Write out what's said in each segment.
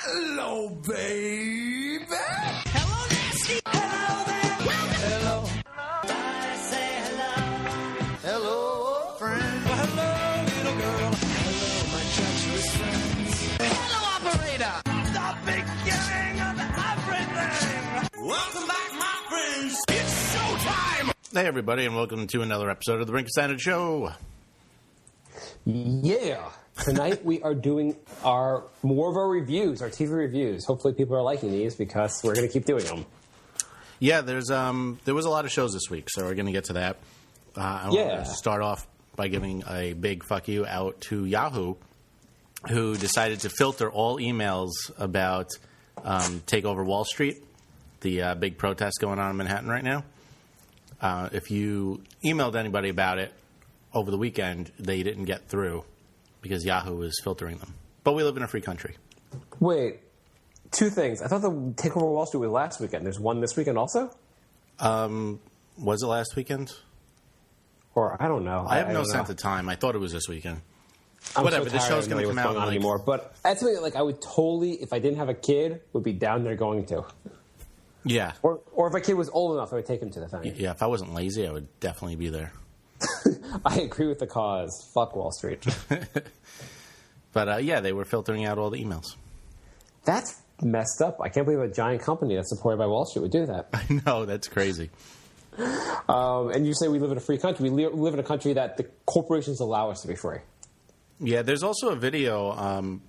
Hello, baby. Hello, Nasty. Hello there. Hello. I say hello. Hello, friend. Well, hello, little girl. Hello, my treacherous friends. Hello, operator. The beginning of everything. Welcome back, my friends. It's showtime. Hey, everybody, and welcome to another episode of the Brink Standard Show. Yeah. Tonight we are doing more of our reviews, our TV reviews. Hopefully people are liking these because we're going to keep doing them. Yeah, there was a lot of shows this week, so we're going to get to that. I want to start off by giving a big fuck you out to Yahoo, who decided to filter all emails about Take Over Wall Street, the big protest going on in Manhattan right now. If you emailed anybody about it over the weekend, they didn't get through because Yahoo is filtering them. But we live in a free country. Wait, two things. I thought the Takeover Wall Street was last weekend. There's one this weekend also? Was it last weekend? Or I don't know. I have no sense of time. I thought it was this weekend. Whatever, the show's going to come out anymore. But that's something like I would totally, if I didn't have a kid, would be down there going to. Yeah. Or if a kid was old enough, I would take him to the thing. Yeah, if I wasn't lazy, I would definitely be there. I agree with the cause. Fuck Wall Street. But, yeah, they were filtering out all the emails. That's messed up. I can't believe a giant company that's supported by Wall Street would do that. I know, that's crazy. And you say we live in a free country. We live in a country that the corporations allow us to be free. Yeah, there's also a video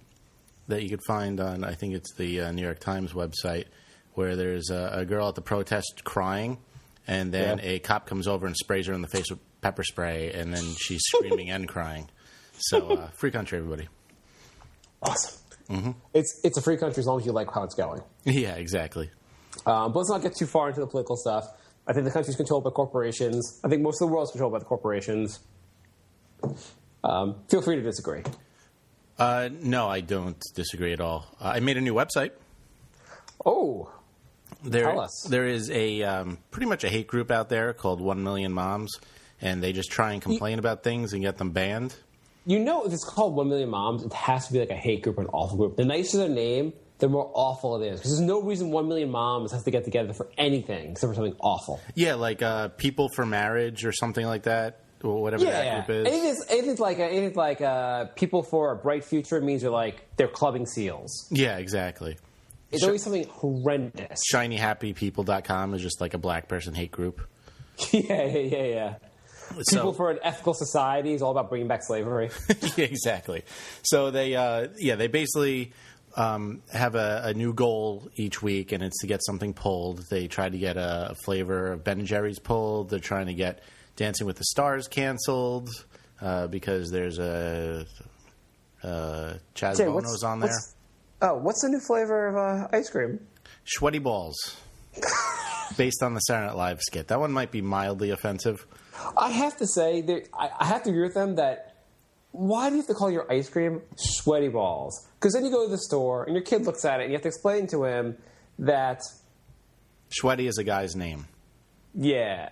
that you could find on, I think it's the New York Times website, where there's a girl at the protest crying, and then a cop comes over and sprays her in the face with pepper spray, and then she's screaming and crying. So, free country, everybody. Awesome. Mm-hmm. It's a free country as long as you like how it's going. Yeah, exactly. But let's not get too far into the political stuff. I think the country's controlled by corporations. I think most of the world's controlled by the corporations. Feel free to disagree. No, I don't disagree at all. I made a new website. Oh, tell us. There is a pretty much a hate group out there called 1 Million Moms, and they just try and complain about things and get them banned. You know, if it's called 1 Million Moms, it has to be like a hate group or an awful group. The nicer the name, the more awful it is. Because there's no reason 1 Million Moms has to get together for anything except for something awful. Yeah, like People for Marriage or something like that, or whatever that group is. Anything like People for a Bright Future means they're clubbing seals. Yeah, exactly. It's always something horrendous. ShinyHappyPeople.com is just like a black person hate group. Yeah. People for an Ethical Society is all about bringing back slavery. Yeah, exactly. So they basically have a new goal each week, and it's to get something pulled. They try to get a flavor of Ben & Jerry's pulled. They're trying to get Dancing with the Stars canceled because there's a Chaz Bono's on there. What's the new flavor of ice cream? Sweaty Balls. Based on the Saturday Night Live skit. That one might be mildly offensive. I have to say, I have to agree with them that why do you have to call your ice cream Sweaty Balls? Because then you go to the store and your kid looks at it and you have to explain to him that... Sweaty is a guy's name. Yeah,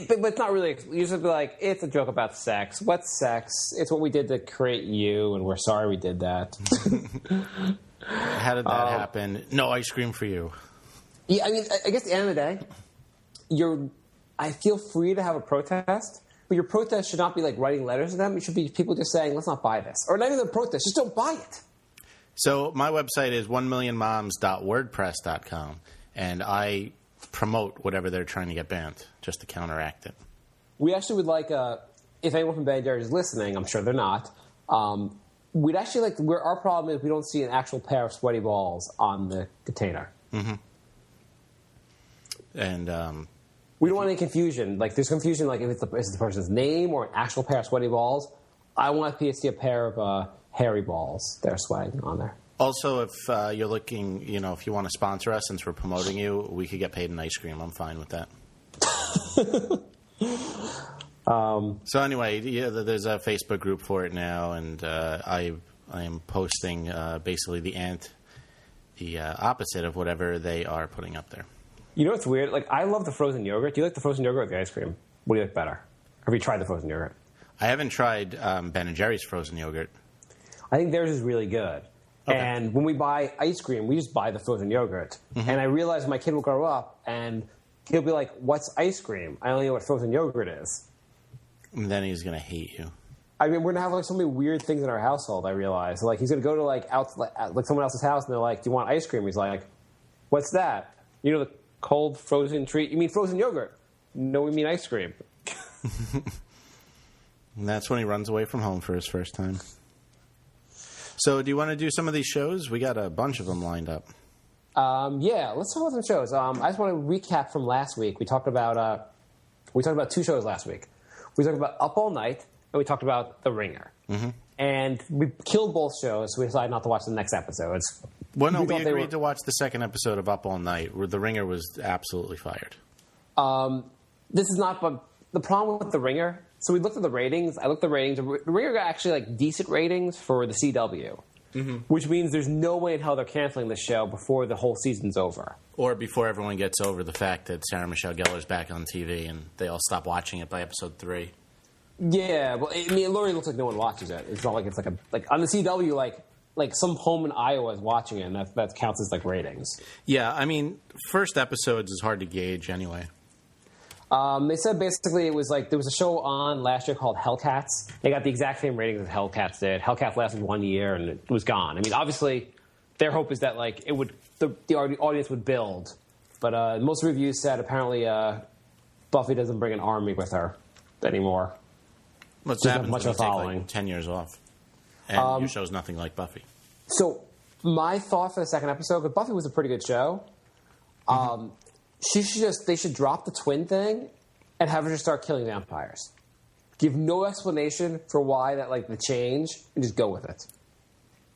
but it's not really... You just have to be like, it's a joke about sex. What's sex? It's what we did to create you, and we're sorry we did that. How did that happen? No ice cream for you. Yeah, I mean, I guess at the end of the day, I feel free to have a protest, but your protest should not be like writing letters to them. It should be people just saying, let's not buy this. Or not even a protest, just don't buy it. So my website is 1millionmoms.wordpress.com, and I promote whatever they're trying to get banned just to counteract it. We actually would like, if anyone from Ben & Jerry's is listening, I'm sure they're not, we'd actually like, where our problem is we don't see an actual pair of sweaty balls on the container. Mm-hmm. And we don't want any confusion. Like, there's confusion, like, if it's the person's name or an actual pair of sweaty balls. I want to see a pair of hairy balls that are sweating on there. Also, if you're looking, if you want to sponsor us, since we're promoting you, we could get paid in ice cream. I'm fine with that. So anyway, there's a Facebook group for it now, and I am posting basically the opposite of whatever they are putting up there. You know what's weird? Like, I love the frozen yogurt. Do you like the frozen yogurt or the ice cream? What do you like better? Have you tried the frozen yogurt? I haven't tried Ben & Jerry's frozen yogurt. I think theirs is really good. Okay. And when we buy ice cream, we just buy the frozen yogurt. Mm-hmm. And I realize my kid will grow up and he'll be like, "What's ice cream? I only know what frozen yogurt is." And then he's going to hate you. I mean, we're going to have like so many weird things in our household, I realize. Like, he's going to go to like someone else's house and they're like, "Do you want ice cream?" He's like, "What's that?" "You know, the cold frozen treat." "You mean frozen yogurt?" "No, we mean ice cream." And that's when he runs away from home for his first time. So do you want to do some of these shows? We got a bunch of them lined up. Yeah, let's talk about some shows. I just want to recap from last week. We talked about 2 shows last week. We talked about Up All Night, and we talked about The Ringer. Mm-hmm. And we killed both shows, so we decided not to watch the next episodes. Well, no, we agreed to watch the second episode of Up All Night, where The Ringer was absolutely fired. This is not, but the problem with The Ringer, so we looked at the ratings. I looked at the ratings. The Ringer got actually like decent ratings for the CW, mm-hmm. which means there's no way in hell they're canceling the show before the whole season's over. Or before everyone gets over the fact that Sarah Michelle Gellar's back on TV and they all stop watching it by episode 3. Yeah, well, I mean, it literally looks like no one watches it. It's not like it's like on the CW, like some home in Iowa is watching it, and that counts as like ratings. Yeah, I mean, first episodes is hard to gauge anyway. They said basically it was like there was a show on last year called Hellcats. They got the exact same ratings as Hellcats did. Hellcats lasted 1 year and it was gone. I mean, obviously, their hope is that like it would the audience would build, but most reviews said apparently Buffy doesn't bring an army with her anymore. What's happened? Much of a following. Like 10 years off, and your show's nothing like Buffy. So my thought for the second episode, because Buffy was a pretty good show. Mm-hmm. They should drop the twin thing and have her just start killing vampires. Give no explanation for why that, like, the change, and just go with it.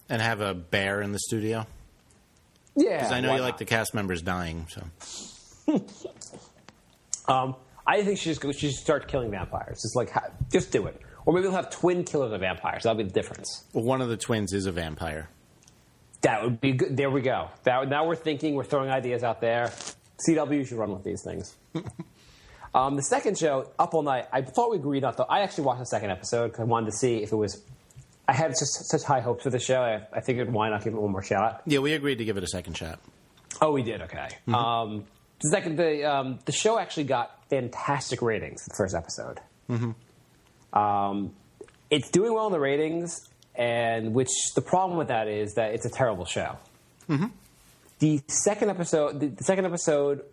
And have a bear in the studio? Yeah. Because I know you like the cast members dying, so. I think she should start killing vampires. Just do it. Or maybe they'll have twin killers of vampires. That'll be the difference. Well, one of the twins is a vampire. That would be good. There we go. Now we're thinking, we're throwing ideas out there. CW should run with these things. The second show, Up All Night, I thought we agreed on. I actually watched the second episode because I wanted to see if it was. I had just such high hopes for the show. I figured why not give it one more shot. Yeah, we agreed to give it a second shot. Oh, we did. Okay. Mm-hmm. The show actually got fantastic ratings. The first episode. Mm-hmm. It's doing well in the ratings, and the problem with that is that it's a terrible show. Mm-hmm. The second episode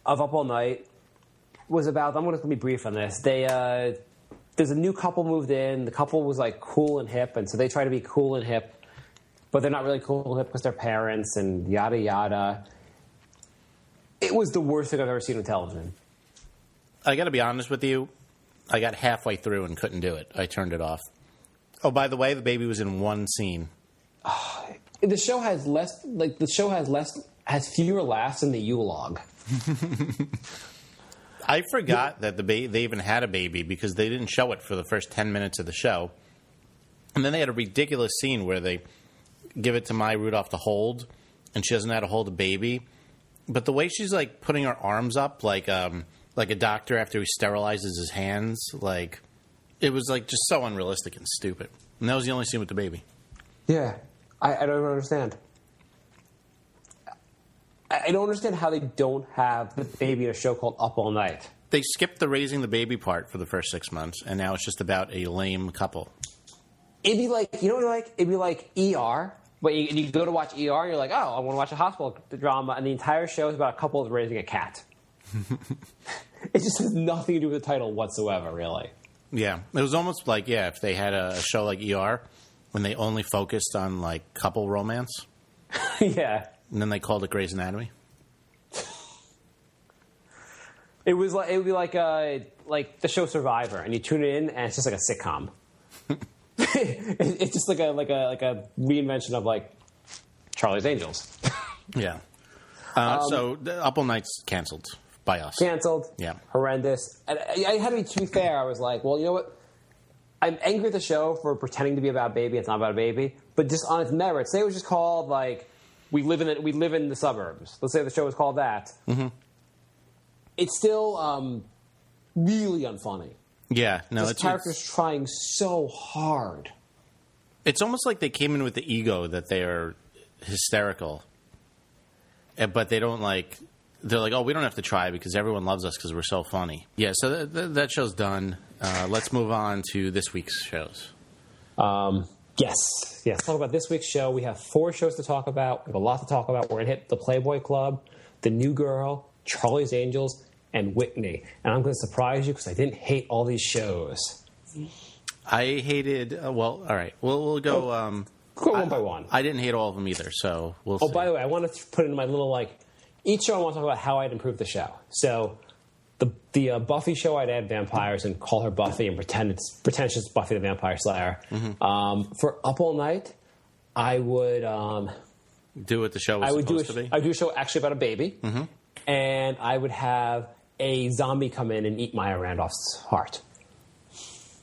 of Up All Night was about. I'm going to be brief on this. There's a new couple moved in. The couple was like cool and hip, and so they try to be cool and hip, but they're not really cool and hip because they're parents and yada yada. It was the worst thing I've ever seen on television. I got to be honest with you. I got halfway through and couldn't do it. I turned it off. Oh, by the way, the baby was in one scene. The show has fewer laughs than the U-Log. I forgot that they even had a baby because they didn't show it for the first 10 minutes of the show. And then they had a ridiculous scene where they give it to Maya Rudolph to hold, and she doesn't know how to hold a baby. But the way she's like putting her arms up like a doctor after he sterilizes his hands, like it was like just so unrealistic and stupid. And that was the only scene with the baby. Yeah. I don't even understand. I don't understand how they don't have the baby in a show called Up All Night. They skipped the raising the baby part for the first 6 months, and now it's just about a lame couple. It'd be like, you know what it'd be like ER, but you go to watch ER, and you're like, oh, I want to watch a hospital drama, and the entire show is about a couple raising a cat. It just has nothing to do with the title whatsoever, really. Yeah. It was almost like, if they had a show like ER, when they only focused on, like, couple romance. Yeah. And then they called it Grey's Anatomy. It would be like the show Survivor, and you tune it in, and it's just like a sitcom. It's just like a reinvention of like Charlie's Angels. Yeah. So Up All Night's canceled by us. Canceled. Yeah. Horrendous. And I had to be fair. I was like, well, you know what? I'm angry at the show for pretending to be about a baby. It's not about a baby, but just on its merits. Say it was just called like we live in the suburbs. Let's say the show was called that. Mm-hmm. It's still really unfunny. Yeah, no, this character's trying so hard. It's almost like they came in with the ego that they are hysterical, but they don't like. They're like, oh, we don't have to try because everyone loves us because we're so funny. Yeah, so that show's done. Let's move on to this week's shows. Yes. Let's talk about this week's show. We have 4 shows to talk about. We have a lot to talk about. We're going to hit the Playboy Club, The New Girl, Charlie's Angels, and Whitney. And I'm going to surprise you because I didn't hate all these shows. I hated. Well, all right. We'll go. Go one by one. I didn't hate all of them either. So we'll. Oh, by the way, I want to put in my little each show. I want to talk about how I'd improve the show. So the Buffy show, I'd add vampires and call her Buffy and pretend she's Buffy the Vampire Slayer. Mm-hmm. For Up All Night, I would do what the show was supposed to be. I would do a show actually about a baby, mm-hmm. and I would have a zombie come in and eat Maya Randolph's heart.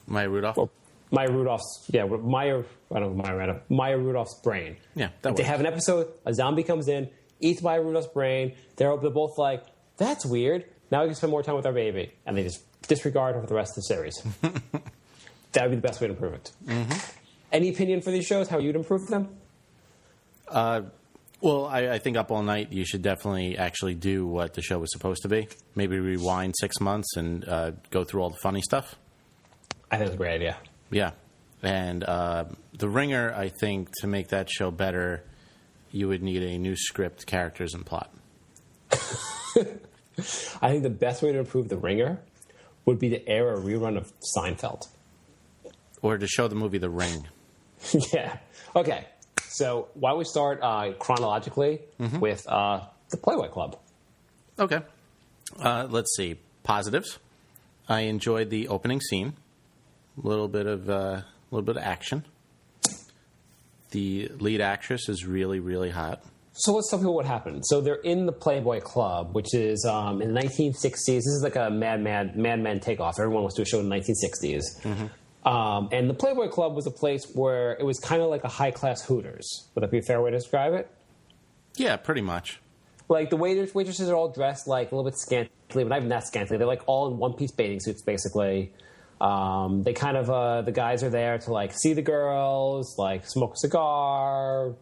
Maya Rudolph? Or Maya Rudolph's, I don't know Maya Randolph. Maya Rudolph's brain. Yeah, that works. They have an episode, a zombie comes in, eats Maya Rudolph's brain. They're both like, that's weird. Now we can spend more time with our baby. And they just disregard her for the rest of the series. That would be the best way to improve it. Mm-hmm. Any opinion for these shows, how you'd improve them? Well, I think Up All Night, you should definitely actually do what the show was supposed to be. Maybe rewind 6 months and go through all the funny stuff. I think it's a great idea. Yeah. And The Ringer, I think, to make that show better, you would need a new script, characters, and plot. I think the best way to improve The Ringer would be to air a rerun of Seinfeld. Or to show the movie The Ring. Yeah. Okay. So why don't we start chronologically mm-hmm. with the Playboy Club? Okay. Let's see. Positives. I enjoyed the opening scene. A little bit of action. The lead actress is really, really hot. So let's tell people what happened. So they're in the Playboy Club, which is in the 1960s. This is like a Mad Men takeoff. Everyone wants to do a show in the 1960s. Mm-hmm. And the Playboy Club was a place where it was kind of like a high-class Hooters. Would that be a fair way to describe it? Yeah, pretty much. Like the waitresses are all dressed like a little bit scantily, but not even that scantily. They're like all in one-piece bathing suits, basically. They kind of the guys are there to like see the girls, like smoke a cigar,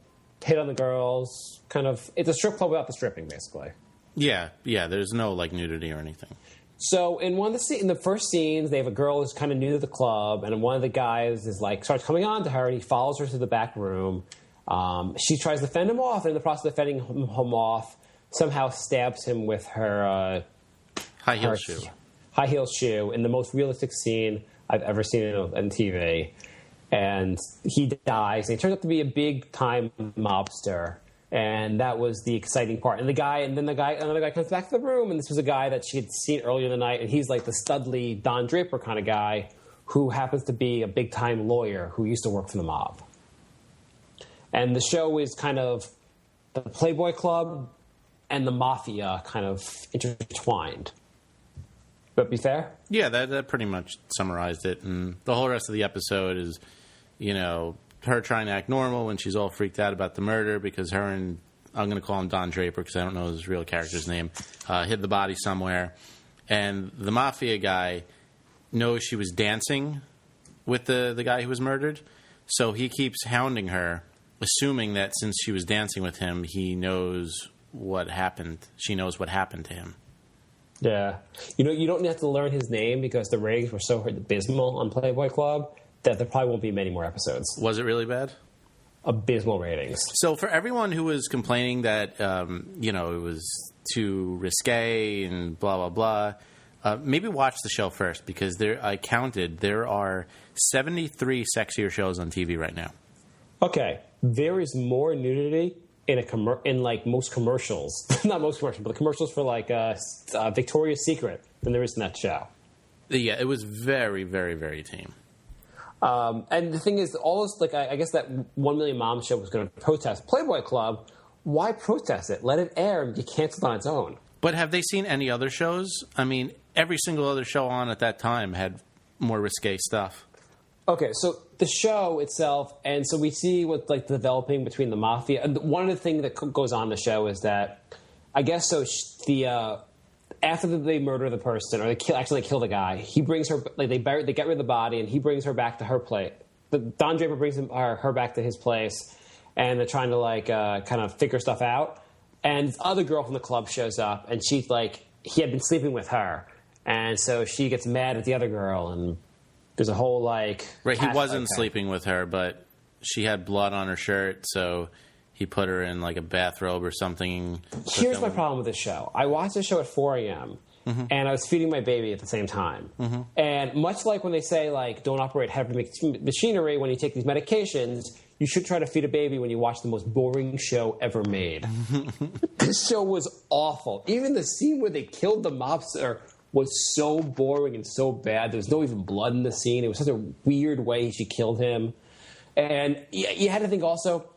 hit on the girls. Kind of, it's a strip club without the stripping, basically. Yeah. There's no like nudity or anything. So in in the first scenes, they have a girl who's kind of new to the club, and one of the guys is like starts coming on to her, and he follows her to the back room. She tries to fend him off, and in the process of fending him off, somehow stabs him with her high heel shoe. High heel shoe in the most realistic scene I've ever seen on TV. And he dies, and he turns out to be a big-time mobster. And that was the exciting part. And another guy comes back to the room, and this was a guy that she had seen earlier in the night, and he's like the studly Don Draper kind of guy who happens to be a big-time lawyer who used to work for the mob. And the show is kind of the Playboy Club and the Mafia kind of intertwined. Would that be fair? Yeah, that pretty much summarized it. And the whole rest of the episode is, her trying to act normal when she's all freaked out about the murder because her and, I'm going to call him Don Draper because I don't know his real character's name, hid the body somewhere. And the Mafia guy knows she was dancing with the guy who was murdered. So he keeps hounding her, assuming that since she was dancing with him, he knows what happened. She knows what happened to him. Yeah. You don't have to learn his name because the ratings were so abysmal on Playboy Club that there probably won't be many more episodes. Was it really bad? Abysmal ratings. So for everyone who was complaining that, it was too risque and blah, blah, blah, maybe watch the show first because I counted there are 73 sexier shows on TV right now. Okay. There is more nudity in like most commercials, not most commercials, but the commercials for like Victoria's Secret than there is in that show. Yeah, it was very, very, very tame. And the thing is, all this, like, I guess that 1 Million Mom show was going to protest Playboy Club. Why protest it? Let it air and get canceled on its own. But have they seen any other shows? I mean, every single other show on at that time had more risque stuff. Okay, so the show itself, and so we see what's like developing between the Mafia. And one of the things that goes on in the show is that, I guess, so after they murder the person, or they kill the guy, he brings her, like they get rid of the body, and he brings her back to her place, Don Draper brings her back to his place, and they're trying to like kind of figure stuff out. And this other girl from the club shows up, and she's like, he had been sleeping with her, and so she gets mad at the other girl, and there's a whole like right. He wasn't sleeping with her, but she had blood on her shirt, so he put her in like a bathrobe or something. Here's my problem with this show. I watched this show at 4 a.m. And I was feeding my baby at the same time. And much like when they say, like, don't operate heavy machinery when you take these medications, you should try to feed a baby when you watch the most boring show ever made. This show was awful. Even the scene where they killed the mobster was so boring and so bad. There was no even blood in the scene. It was such a weird way she killed him. And you had to think also,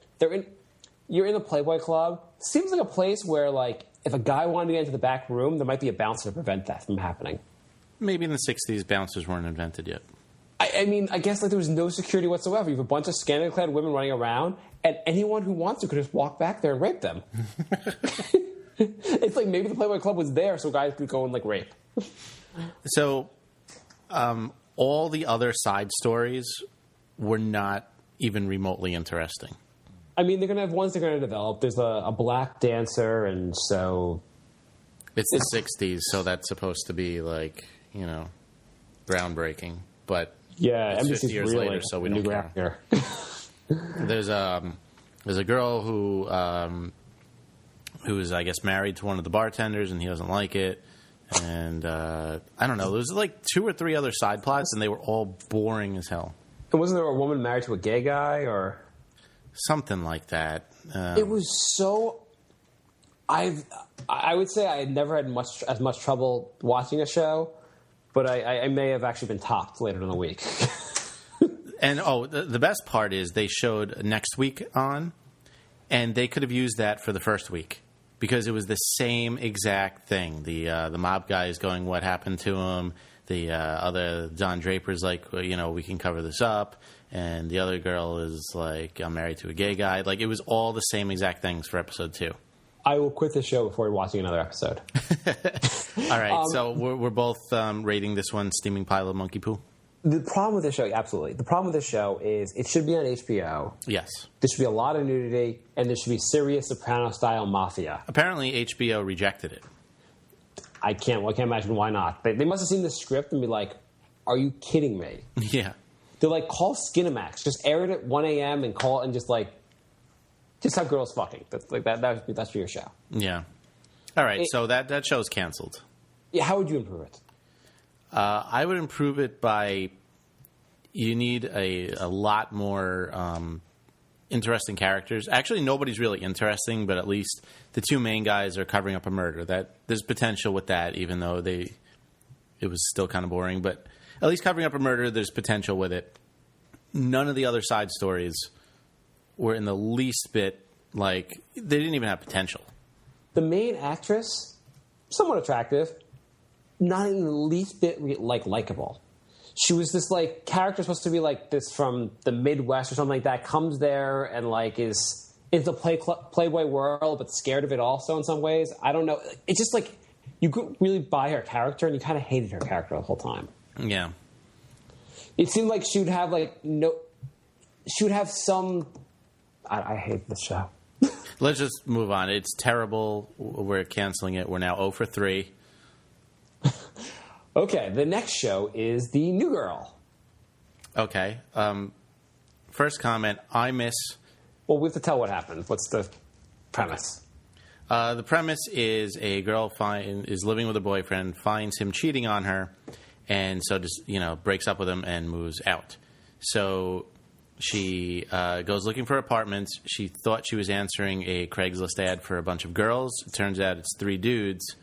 you're in the Playboy Club. Seems like a place where, like, if a guy wanted to get into the back room, there might be a bouncer to prevent that from happening. Maybe in the 60s, bouncers weren't invented yet. I mean, I guess like there was no security whatsoever. You have a bunch of scantily-clad women running around, and anyone who wants to could just walk back there and rape them. It's like maybe the Playboy Club was there so guys could go and, like, rape. So all the other side stories were not even remotely interesting. I mean, they're going to have ones they're going to develop. There's a black dancer, and so... It's the 60s, so that's supposed to be, like, you know, groundbreaking. But yeah, it's 50 years later, so we don't care. There's a girl who is, I guess, married to one of the bartenders, and he doesn't like it. And I don't know. There's, like, 2 or 3 other side plots, and they were all boring as hell. And wasn't there a woman married to a gay guy, or... Something like that. It was so... I would say I had never had as much trouble watching a show, but I may have actually been topped later in the week. And, the best part is they showed next week on, and they could have used that for the first week because it was the same exact thing. The mob guy is going, what happened to him? The other Don Draper's like, well, you know, we can cover this up. And the other girl is like, I'm married to a gay guy. Like, it was all the same exact things for episode 2. I will quit the show before watching another episode. All right, so we're both rating this one steaming pile of monkey poo? The problem with this show, absolutely. The problem with this show is it should be on HBO. Yes. There should be a lot of nudity, and there should be serious Soprano-style mafia. Apparently, HBO rejected it. I can't imagine why not. They must have seen the script and be like, are you kidding me? Yeah. They're like, call Skinamax. Just air it at 1 a.m. and call it and just have girls fucking. That's like that's for your show. Yeah. All right, so that show's canceled. Yeah, how would you improve it? I would improve it by you need a lot more interesting characters. Actually, nobody's really interesting, but at least the 2 main guys are covering up a murder. That there's potential with that, even though it was still kind of boring. But at least covering up a murder, there's potential with it. None of the other side stories were in the least bit like they didn't even have potential. The main actress, somewhat attractive, not in the least bit likable. She was this like character supposed to be like this from the Midwest or something like that. Comes there and like is into the Playboy world, but scared of it also in some ways. I don't know. It's just like you could really buy her character, and you kind of hated her character the whole time. Yeah. It seemed like she would have she would have some. I hate this show. Let's just move on. It's terrible. We're canceling it. We're now 0 for 3. Okay, the next show is The New Girl. Okay. First comment, I miss... Well, we have to tell what happened. What's the premise? The premise is a girl is living with a boyfriend, finds him cheating on her, and so just, breaks up with him and moves out. So she goes looking for apartments. She thought she was answering a Craigslist ad for a bunch of girls. It turns out it's 3 dudes.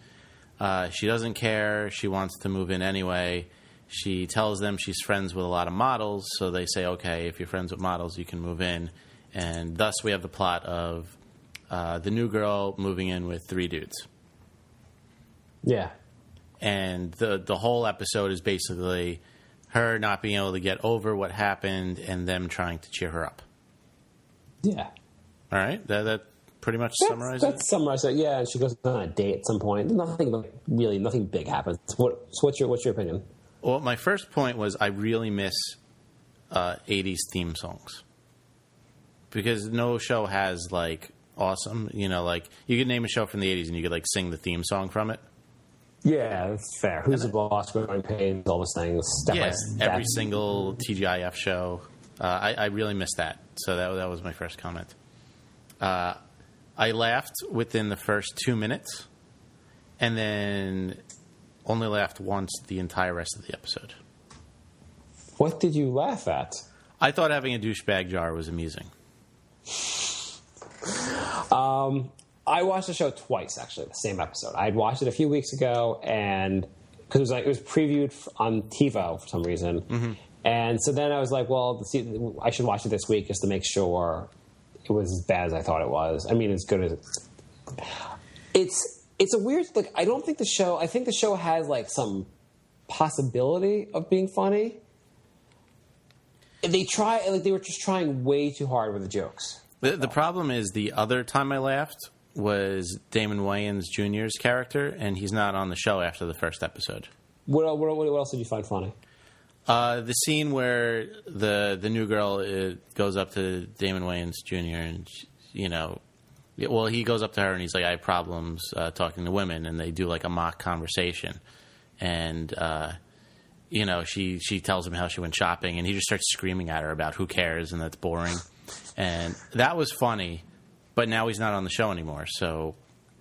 She doesn't care. She wants to move in anyway. She tells them she's friends with a lot of models, so they say, okay, if you're friends with models, you can move in. And thus we have the plot of the new girl moving in with 3 dudes. Yeah. And the whole episode is basically her not being able to get over what happened and them trying to cheer her up. Yeah. All right? That pretty much summarizes it? That summarizes it, yeah. And she goes on a date at some point. Nothing big happens. What's your opinion? Well, my first point was I really miss '80s theme songs, because no show has like awesome. You know, like you could name a show from the '80s and you could like sing the theme song from it. Yeah, that's fair. Who's the Boss? Growing Pains, all those things. Every single TGIF show. I really missed that. So that was my first comment. I laughed within the first 2 minutes, and then only laughed once the entire rest of the episode. What did you laugh at? I thought having a douchebag jar was amusing. I watched the show twice, actually, the same episode. I had watched it a few weeks ago, and because it was previewed on TiVo for some reason. Mm-hmm. And so then I was like, well, I should watch it this week just to make sure it was as bad as I thought it was. I mean, as good as it's a weird, like, I think the show has like some possibility of being funny. They were just trying way too hard with the jokes. The problem is the other time I laughed was Damon Wayans Jr.'s character, and he's not on the show after the first episode. What else did you find funny? The scene where the new girl goes up to Damon Wayans Jr. and, you know, well, he goes up to her and he's like, I have problems talking to women, and they do like a mock conversation. And, you know, she tells him how she went shopping, and he just starts screaming at her about who cares, and that's boring. And that was funny, but now he's not on the show anymore, so...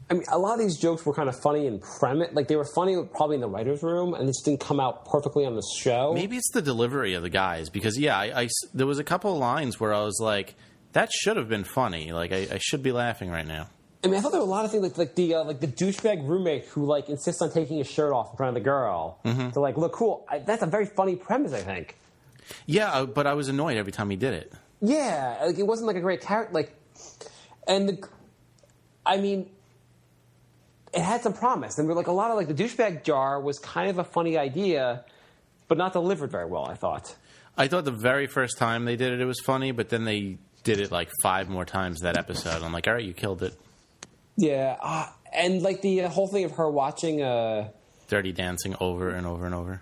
I mean, a lot of these jokes were kind of funny in premise. Like, they were funny probably in the writer's room, and they just didn't come out perfectly on the show. Maybe it's the delivery of the guys, because, yeah, there was a couple of lines where I was like, that should have been funny. Like, I should be laughing right now. I mean, I thought there were a lot of things, like the douchebag roommate who, like, insists on taking his shirt off in front of the girl. Mm-hmm. To, like, look cool. That's a very funny premise, I think. Yeah, but I was annoyed every time he did it. Yeah, like, it wasn't, like, a great character. Like, I mean... It had some promise. And we're like, a lot of, like, the douchebag jar was kind of a funny idea, but not delivered very well, I thought. I thought the very first time they did it was funny, but then they did it like 5 more times that episode. I'm like, all right, you killed it. Yeah. And, like, the whole thing of her watching... Dirty Dancing over and over and over.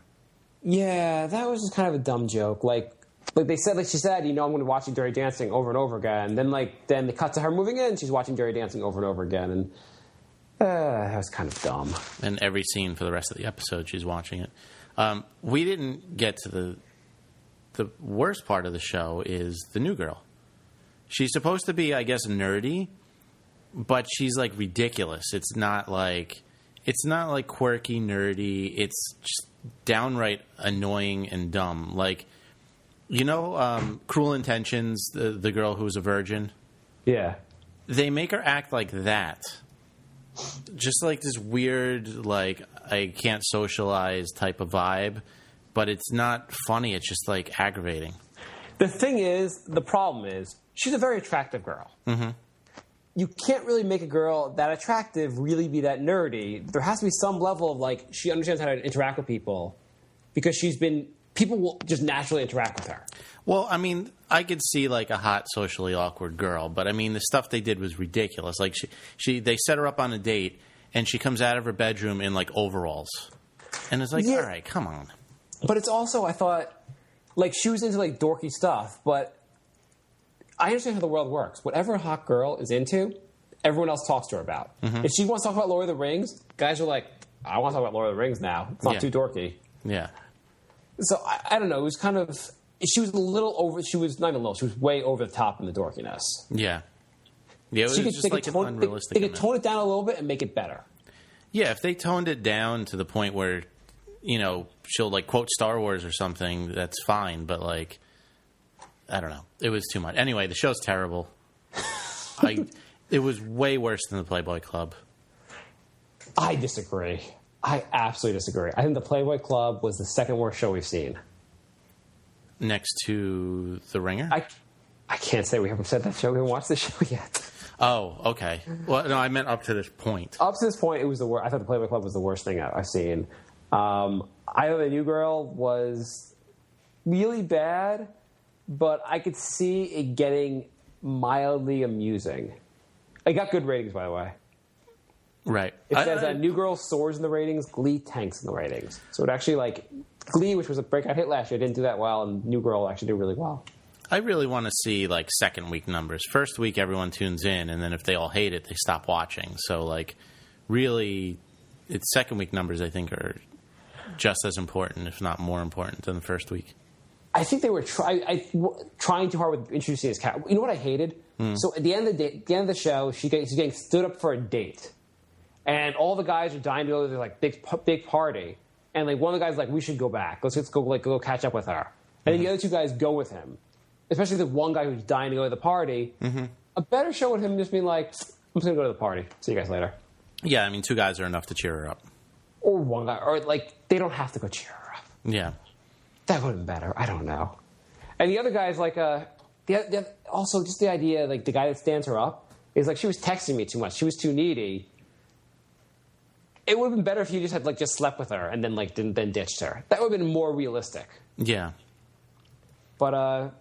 Yeah, that was just kind of a dumb joke. Like they said, like she said, you know, I'm going to be watching Dirty Dancing over and over again. And then they cut to her moving in, she's watching Dirty Dancing over and over again. And... that was kind of dumb. And every scene for the rest of the episode, she's watching it. We didn't get to the worst part of the show is the new girl. She's supposed to be, I guess, nerdy, but she's like ridiculous. It's not like quirky, nerdy. It's just downright annoying and dumb. Like, you know, Cruel Intentions, the girl who's a virgin? Yeah. They make her act like that. Just like this weird, like, I can't socialize type of vibe, but it's not funny. It's just, like, aggravating. The problem is, she's a very attractive girl. Mm-hmm. You can't really make a girl that attractive really be that nerdy. There has to be some level of, like, she understands how to interact with people because people will just naturally interact with her. Well, I mean, I could see, like, a hot, socially awkward girl, but, I mean, the stuff they did was ridiculous. Like, they set her up on a date, and she comes out of her bedroom in, like, overalls. And it's like, all right, come on. But it's also, I thought, like, she was into, like, dorky stuff, but I understand how the world works. Whatever a hot girl is into, everyone else talks to her about. Mm-hmm. If she wants to talk about Lord of the Rings, guys are like, I want to talk about Lord of the Rings now. It's not too dorky. Yeah. So, I don't know. It was kind of... She was a little over... She was not even a little. She was way over the top in the dorkiness. Yeah. Yeah, it was just like an unrealistic... They could tone it down a little bit and make it better. Yeah, if they toned it down to the point where, you know, she'll, like, quote Star Wars or something, that's fine. But, like, I don't know. It was too much. Anyway, the show's terrible. It was way worse than the Playboy Club. I disagree. I absolutely disagree. I think the Playboy Club was the second worst show we've seen. Next to The Ringer? I can't say we haven't said that show. We haven't watched the show yet. Oh, okay. Well, no, I meant up to this point. Up to this point, it was the worst. I thought the Playboy Club was the worst thing I've seen. I thought the New Girl was really bad, but I could see it getting mildly amusing. It got good ratings, by the way. Right. It says that New Girl soars in the ratings, Glee tanks in the ratings. So it actually, like, Glee, which was a breakout hit last year, didn't do that well, and New Girl actually did really well. I really want to see, like, second week numbers. First week, everyone tunes in, and then if they all hate it, they stop watching. So, like, really, it's second week numbers, I think, are just as important, if not more important, than the first week. I think they were trying too hard with introducing his character. You know what I hated? So at the end of the show, she's getting stood up for a date, and all the guys are dying to go to this like big party, and like one of the guys is like, we should go back. Let's go catch up with her. And then the other two guys go with him, especially the one guy who's dying to go to the party. A better show with him just being like, I'm just gonna go to the party. See you guys later. Yeah, I mean, two guys are enough to cheer her up. Or one guy, or like they don't have to go cheer her up. Yeah. That would have been better. I don't know. And the other guy's like, also just the idea, like the guy that stands her up is like, she was texting me too much. She was too needy. It would have been better if you just had just slept with her and then then ditched her. That would have been more realistic. Yeah. But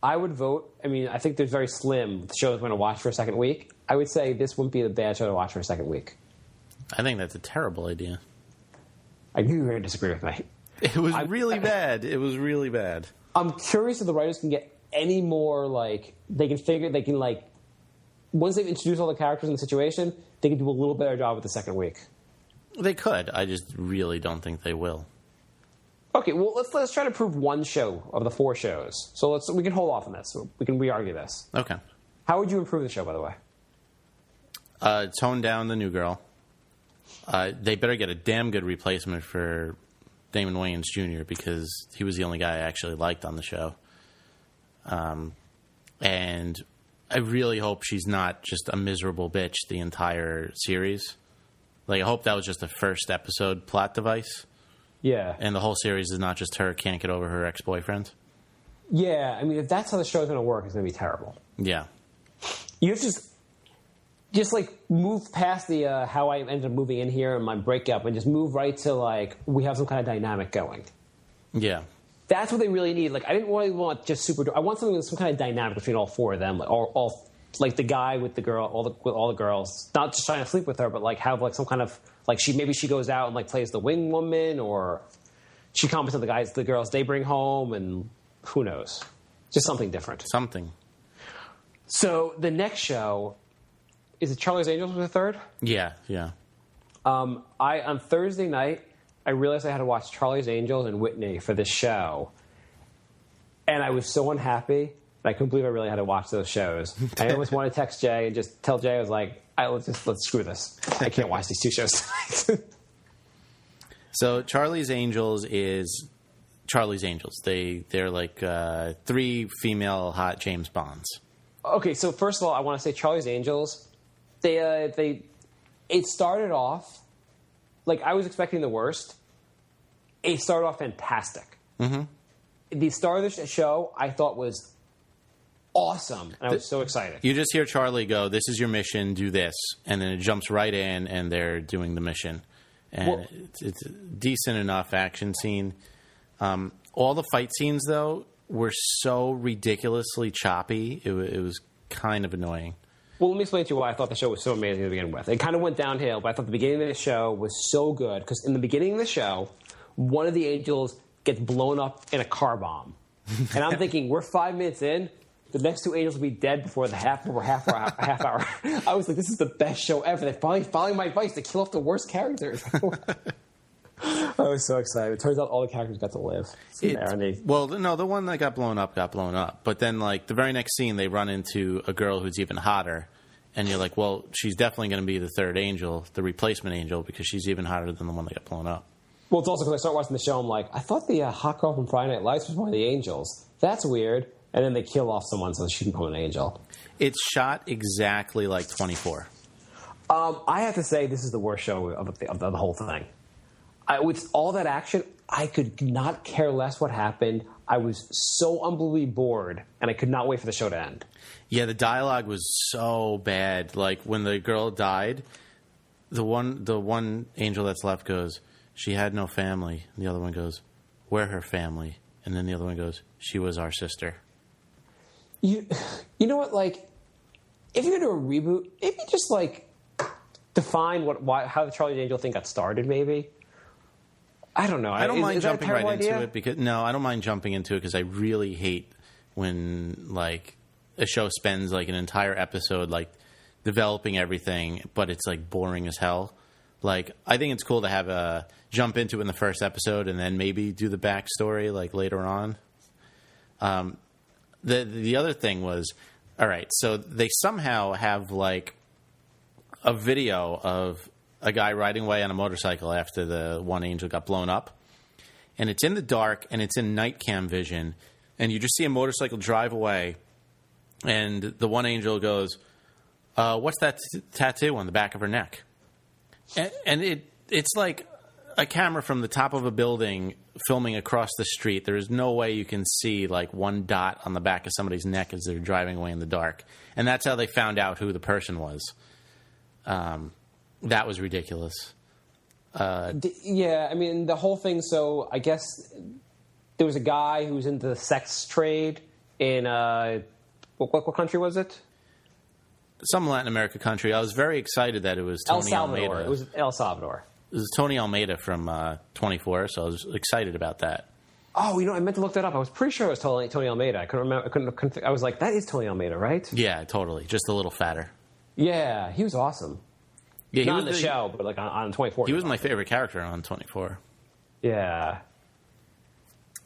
I would vote. I mean, I think there's very slim shows I'm going to watch for a second week. I would say this wouldn't be the bad show to watch for a second week. I think that's a terrible idea. I knew you were going to disagree with me. It was really bad. It was really bad. I'm curious if the writers can get any more, once they've introduced all the characters in the situation, they can do a little better job with the second week. They could. I just really don't think they will. Okay, well, let's try to prove one show of the 4 shows. So we can hold off on this. We can re-argue this. Okay. How would you improve the show, by the way? Tone down the new girl. They better get a damn good replacement for Damon Wayans Jr. because he was the only guy I actually liked on the show. And I really hope she's not just a miserable bitch the entire series. Like, I hope that was just a first episode plot device. Yeah. And the whole series is not just her can't get over her ex-boyfriend. Yeah, I mean, if that's how the show's going to work, it's going to be terrible. Yeah. You have to just move past the how I ended up moving in here and my breakup and just move right to, we have some kind of dynamic going. Yeah. That's what they really need. I didn't really want just super... I want something with some kind of dynamic between all 4 of them. All the guy with the girl, with all the girls. Not just trying to sleep with her, but, have, some kind of... maybe she goes out and, plays the wing woman, or she comments on the girls they bring home, and who knows. Just something different. Something. So, the next show... Is it Charlie's Angels was the third? Yeah, yeah. On Thursday night, I realized I had to watch Charlie's Angels and Whitney for this show. And I was so unhappy. I couldn't believe I really had to watch those shows. I almost wanted to text Jay and just tell Jay, I was like, let's screw this. I can't watch these 2 shows tonight. So Charlie's Angels is Charlie's Angels. They're 3 female hot James Bonds. Okay, so first of all, I want to say Charlie's Angels... It started off I was expecting the worst. It started off fantastic. Mm-hmm. The start of the show I thought was awesome, and I was so excited. You just hear Charlie go, "This is your mission. Do this," and then it jumps right in, and they're doing the mission, and it's a decent enough action scene. All the fight scenes though were so ridiculously choppy. It was kind of annoying. Well, let me explain to you why I thought the show was so amazing to begin with. It kind of went downhill, but I thought the beginning of the show was so good. Because in the beginning of the show, one of the angels gets blown up in a car bomb. And I'm thinking, we're 5 minutes in, the next 2 angels will be dead before the half hour. I was like, this is the best show ever. They're finally following my advice to kill off the worst characters. I was so excited. It turns out all the characters got to live. Well, no, the one that got blown up. But then, the very next scene, they run into a girl who's even hotter. And you're like, well, she's definitely going to be the third angel, the replacement angel, because she's even hotter than the one that got blown up. Well, it's also because I start watching the show, I'm like, I thought the hot girl from Friday Night Lights was one of the angels. That's weird. And then they kill off someone so she can become an angel. It's shot exactly like 24. I have to say, this is the worst show of the whole thing. With all that action, I could not care less what happened. I was so unbelievably bored, and I could not wait for the show to end. Yeah, the dialogue was so bad. When the girl died, the one angel that's left goes, "She had no family." And the other one goes, "We're her family." And then the other one goes, "She was our sister." You know what? If you're going to do a reboot, maybe just define how the Charlie's Angel thing got started. Maybe. I don't know. I don't mind jumping right idea? into it because I don't mind jumping into it because I really hate when like a show spends like an entire episode like developing everything, but it's like boring as hell. Like I think it's cool to have a jump into it in the first episode and then maybe do the backstory like later on. The other thing was, all right, so they somehow have like a video of a guy riding away on a motorcycle after the one angel got blown up. And it's in the dark, and it's in night cam vision. And you just see a motorcycle drive away, and the one angel goes, what's that tattoo on the back of her neck? And it's like a camera from the top of a building filming across the street. There is no way you can see like one dot on the back of somebody's neck as they're driving away in the dark. And that's how they found out who the person was. That was ridiculous. Yeah, I mean, the whole thing, so I guess there was a guy who was into the sex trade in, what country was it? Some Latin America country. I was very excited that it was Tony Almeida. It was El Salvador. It was Tony Almeida from 24, so I was excited about that. Oh, I meant to look that up. I was pretty sure it was Tony Almeida. I couldn't remember. I was like, that is Tony Almeida, right? Yeah, totally. Just a little fatter. Yeah, he was awesome. Yeah, Not on the show, but like on 24. He was my favorite character on 24. Yeah.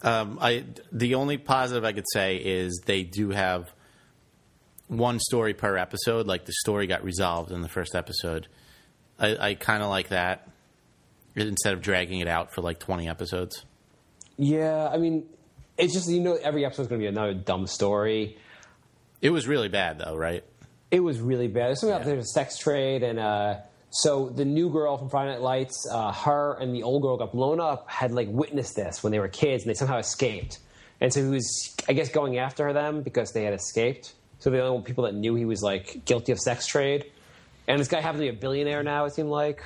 The only positive I could say is they do have one story per episode. Like the story got resolved in the first episode. I kind of like that instead of dragging it out for like 20 episodes. Yeah, I mean, it's just every episode is going to be another dumb story. It was really bad though, right? It was really bad. There's something about there's a sex trade, and so the new girl from Friday Night Lights, her and the old girl got blown up, had like witnessed this when they were kids, and they somehow escaped. And so he was, I guess, going after them because they had escaped. So the only people that knew he was like guilty of sex trade. And this guy happens to be a billionaire now, it seemed like.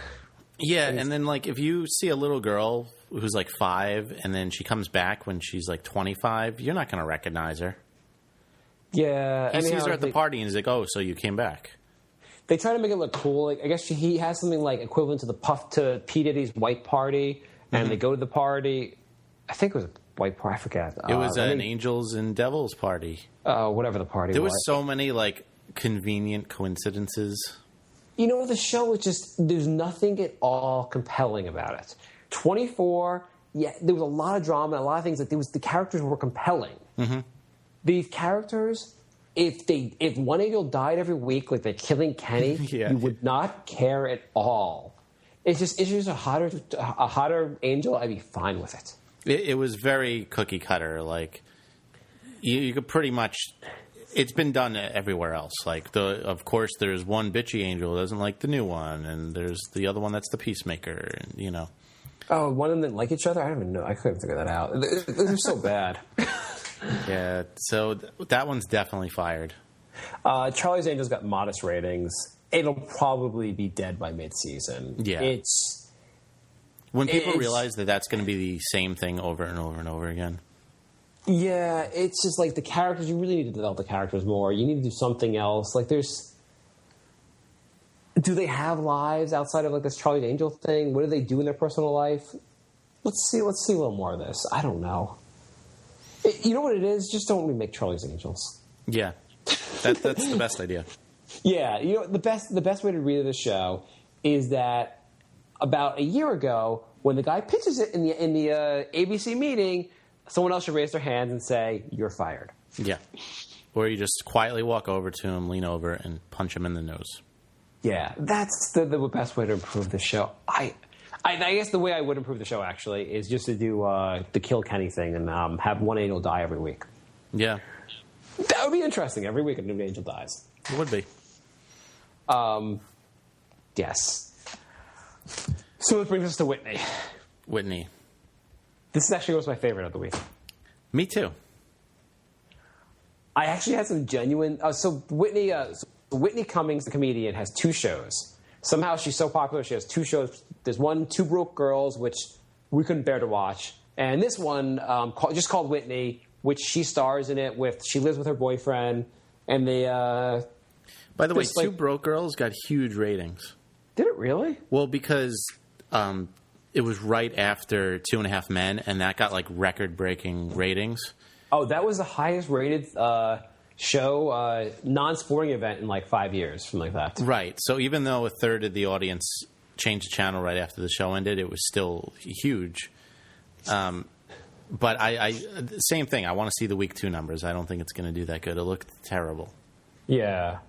Yeah, and then like if you see a little girl who's like 5, and then she comes back when she's like 25, you're not going to recognize her. Yeah, he sees her at the party, and he's like, "Oh, so you came back?" They try to make it look cool. Like I guess he has something like equivalent to P. Diddy's white party, and they go to the party. I think it was a white party. I forget. It was an Angels and Devils party. Whatever the party was. There was so many like convenient coincidences. The show is just there's nothing at all compelling about it. 24. Yeah, there was a lot of drama, a lot of things. Like the characters were compelling. Mm-hmm. These characters, if one angel died every week, like they're killing Kenny, you would not care at all. It's just a hotter angel. I'd be fine with it. It was very cookie cutter. Like you could pretty much. It's been done everywhere else. Like of course, there's one bitchy angel who doesn't like the new one, and there's the other one that's the peacemaker, and Oh, one of them didn't like each other. I don't even know. I couldn't figure that out. They're so bad. Yeah, so that one's definitely fired. Charlie's Angels got modest ratings. It'll probably be dead by mid-season. Yeah. When people realize that that's going to be the same thing over and over and over again. Yeah, it's just like the characters, you really need to develop the characters more. You need to do something else. Like do they have lives outside of like this Charlie's Angel thing? What do they do in their personal life? Let's see a little more of this. I don't know. You know what it is? Just don't remake Charlie's Angels. Yeah, that's the best idea. Yeah, the best way to read the show is that about a year ago, when the guy pitches it in the ABC meeting, someone else should raise their hands and say, "You're fired." Yeah, or you just quietly walk over to him, lean over, and punch him in the nose. Yeah, that's the best way to improve the show. I guess the way I would improve the show, actually, is just to do the Kill Kenny thing and have one angel die every week. Yeah. That would be interesting. Every week a new angel dies. It would be. Yes. So it brings us to Whitney. Whitney. This is actually was my favorite of the week. Me too. I actually had some genuine... So Whitney Cummings, the comedian, has 2 shows. Somehow she's so popular, she has 2 shows. There's one, 2 Broke Girls, which we couldn't bear to watch. And this one, just called Whitney, which she stars in it with... She lives with her boyfriend, and they... By the way, 2 Broke Girls got huge ratings. Did it really? Well, because it was right after 2.5 Men, and that got like record-breaking ratings. Oh, that was the highest rated show, non-sporting event in like 5 years, something like that. Right. So even though a third of the audience changed the channel right after the show ended, it was still huge. But I same thing. I want to see the week 2 numbers. I don't think it's going to do that good. It looked terrible. Yeah.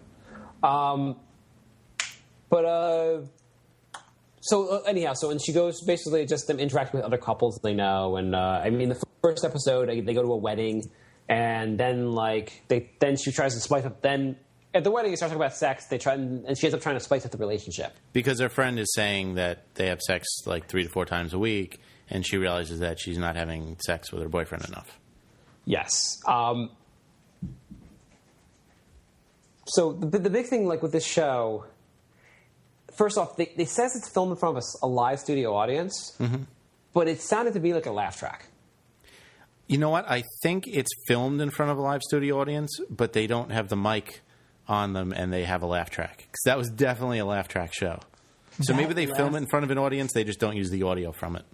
Anyhow, so when she goes, basically just them interacting with other couples they know, and I mean, the first episode they go to a wedding, and then then she tries to spice up. Then at the wedding, they start talking about sex. And she ends up trying to spice up the relationship because her friend is saying that they have sex like 3 to 4 times a week, and she realizes that she's not having sex with her boyfriend enough. Yes. So the big thing, like with this show, first off, they says it's filmed in front of a live studio audience, but it sounded to be like a laugh track. You know what? I think it's filmed in front of a live studio audience, but they don't have the mic on them, and they have a laugh track. Because that was definitely a laugh track show. So maybe they film it in front of an audience, they just don't use the audio from it.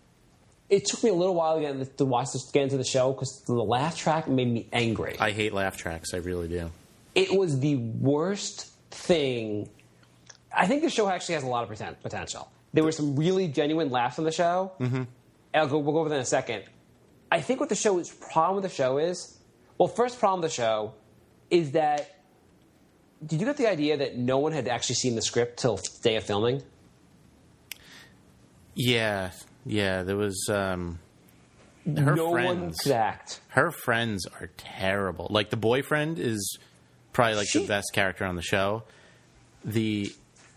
It took me a little while to watch this, get into the show, because the laugh track made me angry. I hate laugh tracks. I really do. It was the worst thing. I think the show actually has a lot of potential. There were some really genuine laughs on the show. Mm-hmm. We'll go over that in a second. I think what the problem with the show is, first problem with the show is that, did you get the idea that no one had actually seen the script till day of filming? Yeah, there was no one could act. Her friends are terrible. Like, the boyfriend is probably the best character on the show.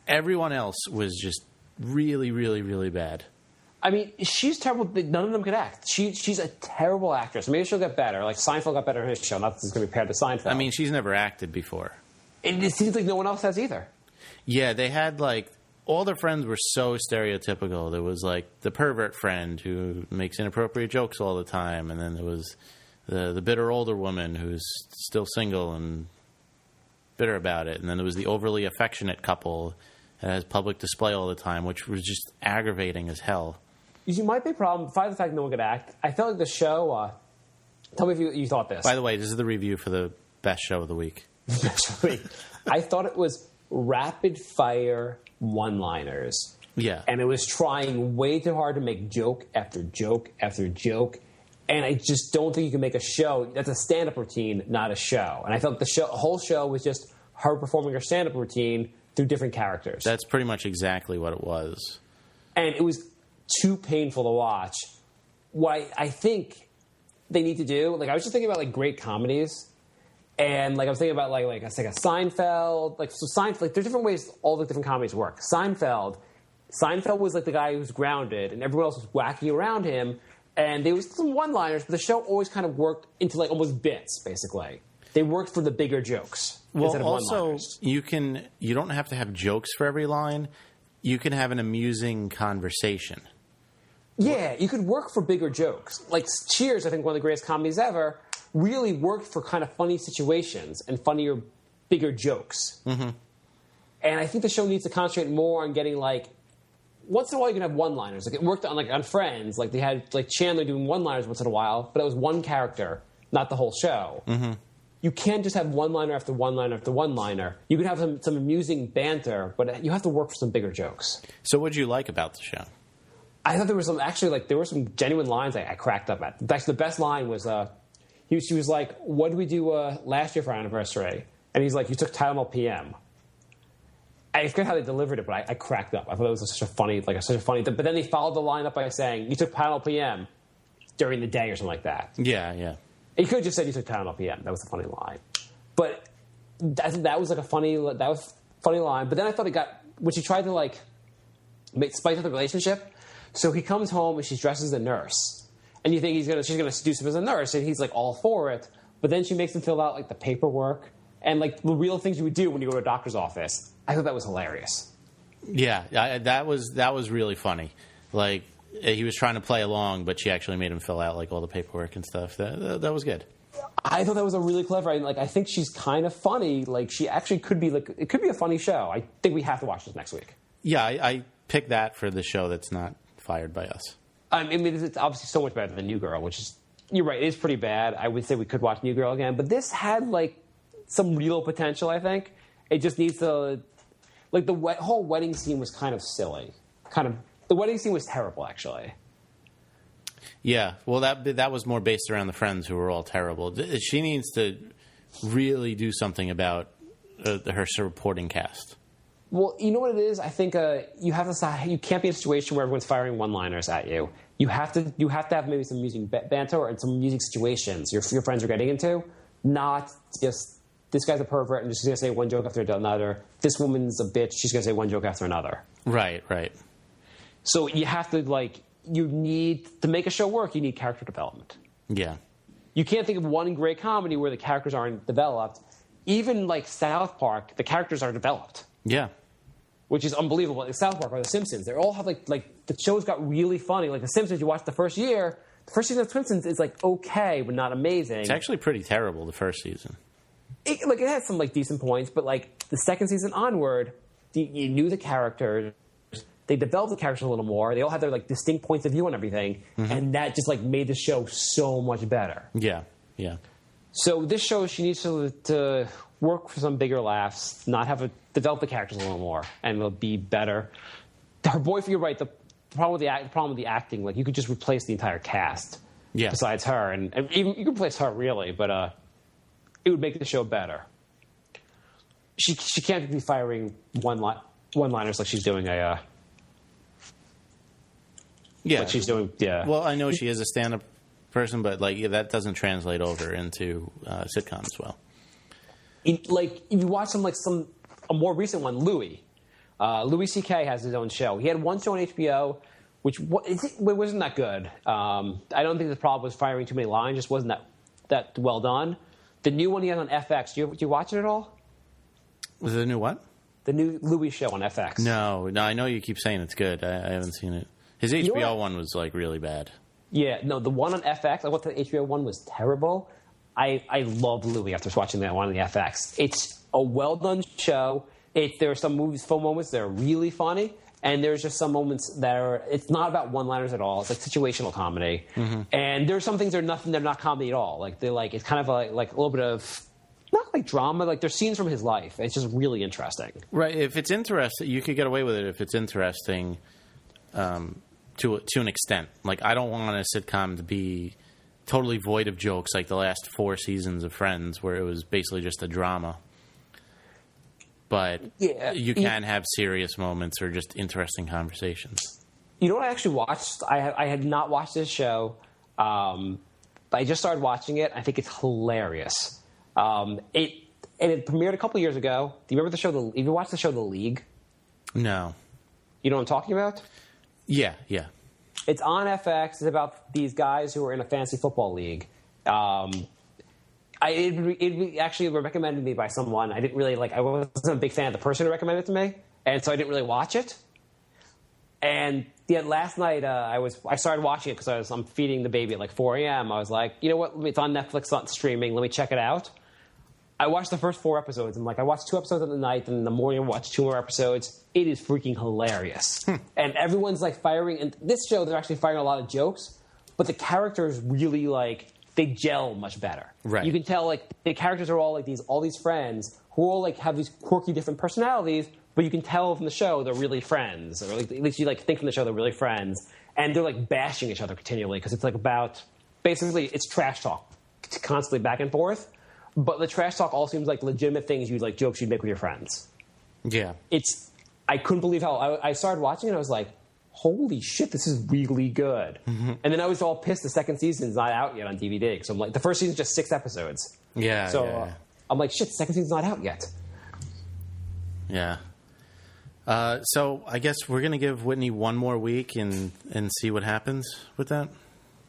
Everyone else was just really, really, really bad. I mean, she's terrible. None of them could act. She's a terrible actress. Maybe she'll get better. Like, Seinfeld got better in his show. Not that it's going to be paired to Seinfeld. I mean, she's never acted before. It seems like no one else has either. Yeah, they had, all their friends were so stereotypical. There was, the pervert friend who makes inappropriate jokes all the time. And then there was the bitter older woman who's still single and bitter about it. And then there was the overly affectionate couple that has public display all the time, which was just aggravating as hell. You see, my big problem, besides the fact no one could act, I felt like the show... tell me if you thought this. By the way, this is the review for the best show of the week. I thought it was rapid-fire one-liners. Yeah. And it was trying way too hard to make joke after joke after joke. And I just don't think you can make a show. That's a stand-up routine, not a show. And I felt the whole show was just her performing her stand-up routine through different characters. That's pretty much exactly what it was. And it was too painful to watch. What I think they need to do, I was just thinking about, great comedies. And, I was thinking about, a Seinfeld. Seinfeld, there's different ways all the different comedies work. Seinfeld was, the guy who's grounded, and everyone else was wacky around him. And there was some one-liners, but the show always kind of worked into, almost bits, basically. They worked for the bigger jokes. Well, also, you don't have to have jokes for every line. You can have an amusing conversation. Yeah, you could work for bigger jokes. Cheers, I think one of the greatest comedies ever, really worked for kind of funny situations and funnier, bigger jokes. Mm-hmm. And I think the show needs to concentrate more on getting, once in a while you can have one-liners. It worked on Friends. They had, Chandler doing one-liners once in a while, but it was one character, not the whole show. Mm-hmm. You can't just have one-liner after one-liner after one-liner. You can have some amusing banter, but you have to work for some bigger jokes. So what did you like about the show? I thought there was there were some genuine lines I cracked up at. Actually, the best line was, she was like, what did we do last year for our anniversary? And he's like, you took Tylenol PM. I forget how they delivered it, but I cracked up. I thought it was such a funny, but then they followed the line up by saying, you took Tylenol PM during the day or something like that. Yeah, yeah. You could have just said you took Tylenol PM. That was a funny line. But that was a funny line. But then I thought when she tried to spice up the relationship, so he comes home and she's dressed as a nurse. And you think she's going to seduce him as a nurse, and he's all for it. But then she makes him fill out the paperwork and the real things you would do when you go to a doctor's office. I thought that was hilarious. Yeah, that was really funny. He was trying to play along, but she actually made him fill out all the paperwork and stuff. That was good. I thought that was a really clever. I think she's kind of funny. She actually could be it could be a funny show. I think we have to watch this next week. Yeah, I picked that for the show that's not fired by us. I mean, it's obviously so much better than New Girl, which is, you're right, it is pretty bad. I would say we could watch New Girl again, but this had, like, some real potential, I think. It just needs to, like, the whole wedding scene was kind of silly. The wedding scene was terrible, actually. Yeah, well, that was more based around the friends who were all terrible. She needs to really do something about her supporting cast. Well, you know what it is? I think you have to. You can't be in a situation where everyone's firing one-liners at you. You have to have maybe some amusing banter and some amusing situations your friends are getting into, not just this guy's a pervert and just going to say one joke after another. This woman's a bitch. She's going to say one joke after another. Right. So you have to, like, you need to make a show work. You need character development. Yeah. You can't think of one great comedy where the characters aren't developed. Even like South Park, the characters are developed. Yeah. Which is unbelievable. Like South Park or The Simpsons, they all have like the shows got really funny. Like The Simpsons, you watch the first season of The Simpsons is like okay, but not amazing. It's actually pretty terrible, the first season. It had some like decent points, but like the second season onward, you knew the characters. They developed the characters a little more. They all had their like distinct points of view on everything, and that just like made the show so much better. Yeah. So this show, she needs to work for some bigger laughs, develop the characters a little more, and it'll be better. Her boyfriend, you're right. The problem with the acting, like you could just replace the entire cast. Yeah. Besides her, and even you could replace her really, but it would make the show better. She can't be firing one-liners like she's doing Yeah. Like she's doing. Yeah. Well, I know she is a stand-up person, but like that doesn't translate over into sitcom as well. Like if you watch a more recent one, Louis C.K. has his own show. He had one show on HBO, which wasn't that good. I don't think the problem was firing too many lines; just wasn't that well done. The new one he has on FX. Do you watch it at all? Was it a new what? The new Louis show on FX. No. I know you keep saying it's good. I haven't seen it. His HBO one was like really bad. Yeah, no, the one on FX. I thought the HBO one was terrible. I love Louis after watching that one on the FX. It's a well done show. There are some fun moments that are really funny, and there's just some moments that it's not about one-liners at all. It's like situational comedy, and there's some things they're not comedy at all. Like it's kind of like a little bit of not like drama. Like there's scenes from his life. It's just really interesting. Right. If it's interesting, you could get away with it if it's interesting. To an extent. Like, I don't want a sitcom to be totally void of jokes like the last 4 seasons of Friends, where it was basically just a drama. But you can have serious moments or just interesting conversations. You know what I actually watched? I had not watched this show. But I just started watching it. I think it's hilarious. It premiered a couple years ago. Do you remember the show? Have you watched the show The League? No. You know what I'm talking about? Yeah. It's on FX. It's about these guys who are in a fantasy football league. It actually was recommended to me by someone. I didn't really like. I wasn't a big fan of the person who recommended it to me, and so I didn't really watch it. And yet last night I started watching it because I'm feeding the baby at like 4 a.m. I was like, you know what? It's on Netflix, on streaming. Let me check it out. I watched the first 4 episodes. I'm like, I watched 2 episodes at the night, and in the morning I watched 2 more episodes. It is freaking hilarious. And everyone's like firing. And this show, they're actually firing a lot of jokes, but the characters really they gel much better. Right. You can tell like the characters are all like all these friends who all like have these quirky different personalities, but you can tell from the show they're really friends, or at least you like think from the show they're really friends, and they're like bashing each other continually because it's like about basically it's trash talk constantly back and forth. But the trash talk all seems like legitimate things you'd like jokes you'd make with your friends. Yeah. I couldn't believe how I started watching it and I was like, holy shit, this is really good. And then I was all pissed the second season's not out yet on DVD. So I'm like, the first season's just 6 episodes. Yeah. So I'm like, shit, the second season's not out yet. Yeah. So I guess we're going to give Whitney one more week and see what happens with that.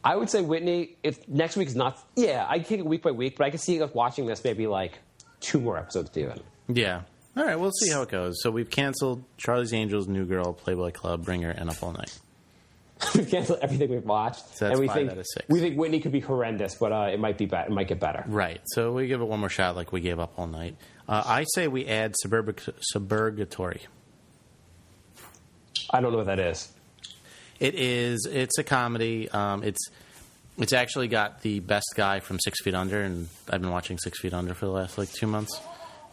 I would say Whitney, if next week is not... Yeah, I can take it week by week, but I can see us watching this maybe like 2 more episodes even. Yeah. All right, we'll see how it goes. So we've canceled Charlie's Angels, New Girl, Playboy Club, Ringer, and Up All Night. We've canceled everything we've watched. So that's 5 out of 6. We think Whitney could be horrendous, but it might be bad. It might get better. Right. So we give it one more shot like we gave Up All Night. I say we add Suburgatory. I don't know what that is. It is. It's a comedy. It's actually got the best guy from 6 Feet Under, and I've been watching 6 Feet Under for the last 2 months.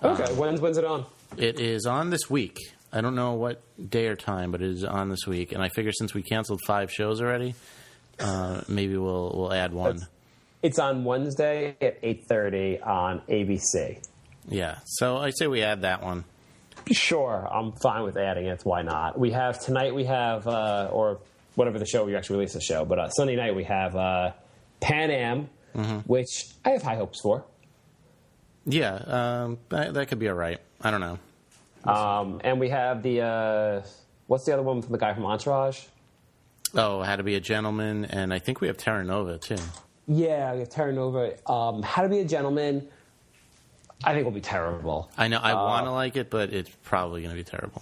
Okay, when's it on? It is on this week. I don't know what day or time, but it is on this week. And I figure since we canceled 5 shows already, maybe we'll add one. It's on Wednesday at 8:30 on ABC. Yeah, so I say we add that one. Sure, I'm fine with adding it. Why not? Tonight we have, or whatever the show, we actually release the show, but Sunday night we have Pan Am, which I have high hopes for. Yeah, that could be all right. I don't know. And we have what's the other one from the guy from Entourage? Oh, How to Be a Gentleman, and I think we have Terra Nova, too. Yeah, we have Terra Nova. How to Be a Gentleman, I think will be terrible. I know. I want to like it, but it's probably going to be terrible.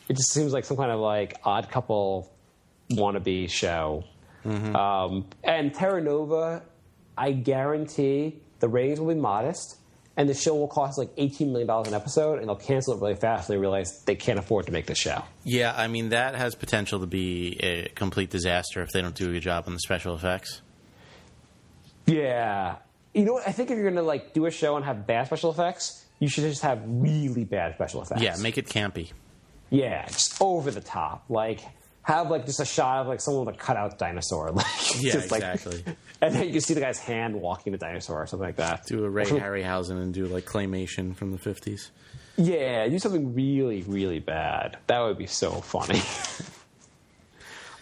It just seems like some kind of odd couple wannabe show. And Terra Nova, I guarantee the ratings will be modest, and the show will cost $18 million an episode, and they'll cancel it really fast. And they realize they can't afford to make the show. Yeah, I mean, that has potential to be a complete disaster if they don't do a good job on the special effects. Yeah. You know what? I think if you're going to do a show and have bad special effects, you should just have really bad special effects. Yeah, make it campy. Yeah, just over the top. Have just a shot of someone with a cutout dinosaur. Yeah, just, exactly. And then you can see the guy's hand walking the dinosaur or something like that. Do a Ray Harryhausen and do claymation from the 50s. Yeah, do something really, really bad. That would be so funny.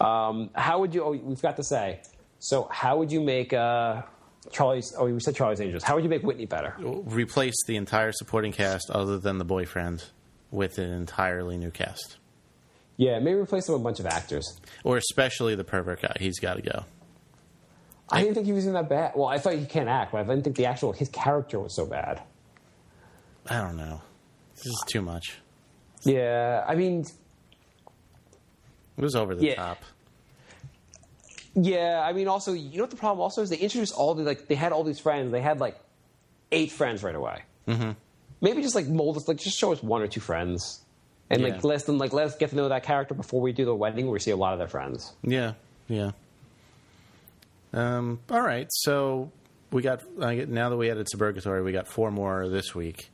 How would you? Oh, we've got to say. So, how would you make Charlie's? Oh, we said Charlie's Angels. How would you make Whitney better? Replace the entire supporting cast, other than the boyfriend, with an entirely new cast. Yeah, maybe replace him with a bunch of actors. Or especially the pervert guy. He's got to go. I didn't think he was in that bad. Well, I thought he can't act, but I didn't think his character was so bad. I don't know. This is too much. Yeah, I mean... It was over the top. Yeah, I mean, also, you know what the problem also is? They introduced they had all these friends. They had 8 friends right away. Mm-hmm. Maybe just mold us, just show us 1 or 2 friends. And let us get to know that character before we do the wedding where we see a lot of their friends. Yeah, yeah. All right, so we got, now that we added Suburgatory, we got 4 more this week.